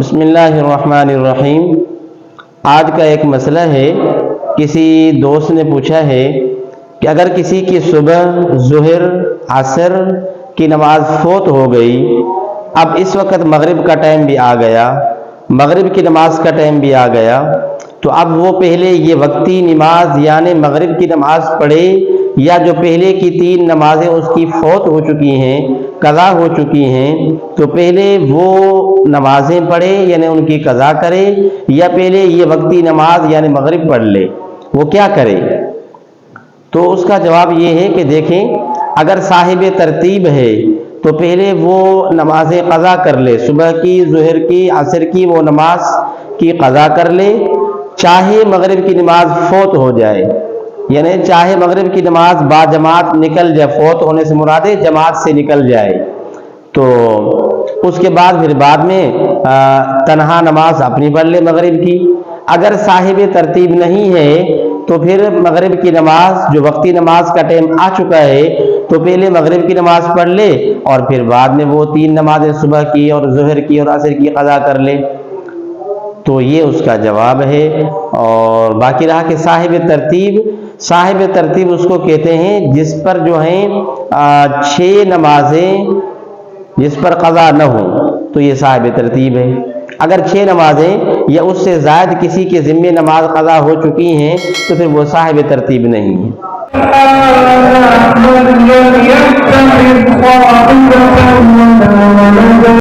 بسم اللہ الرحمن الرحیم۔ آج کا ایک مسئلہ ہے، کسی دوست نے پوچھا ہے کہ اگر کسی کی صبح، ظہر، عصر کی نماز فوت ہو گئی، اب اس وقت مغرب کا ٹائم بھی آ گیا، مغرب کی نماز کا ٹائم بھی آ گیا، تو اب وہ پہلے یہ وقتی نماز یعنی مغرب کی نماز پڑھے یا جو پہلے کی 3 نمازیں اس کی فوت ہو چکی ہیں، قضا ہو چکی ہیں، تو پہلے وہ نمازیں پڑھے یعنی ان کی قضا کرے، یا پہلے یہ وقتی نماز یعنی مغرب پڑھ لے؟ وہ کیا کرے؟ تو اس کا جواب یہ ہے کہ دیکھیں، اگر صاحب ترتیب ہے تو پہلے وہ نمازیں قضا کر لے، صبح کی، ظہر کی، عصر کی، وہ نماز کی قضا کر لے، چاہے مغرب کی نماز فوت ہو جائے، یعنی چاہے مغرب کی نماز با جماعت نکل جائے، فوت ہونے سے مراد ہے جماعت سے نکل جائے، تو اس کے بعد پھر بعد میں تنہا نماز اپنی پڑھ لے مغرب کی۔ اگر صاحب ترتیب نہیں ہے تو پھر مغرب کی نماز جو وقتی نماز کا ٹائم آ چکا ہے تو پہلے مغرب کی نماز پڑھ لے اور پھر بعد میں وہ 3 نمازیں صبح کی اور ظہر کی اور عصر کی قضا کر لے۔ تو یہ اس کا جواب ہے۔ اور باقی رہا کہ صاحب ترتیب اس کو کہتے ہیں جس پر جو ہیں 6 نمازیں جس پر قضا نہ ہو، تو یہ صاحب ترتیب ہے۔ اگر 6 نمازیں یا اس سے زائد کسی کے ذمے نماز قضا ہو چکی ہیں تو پھر وہ صاحب ترتیب نہیں ہے۔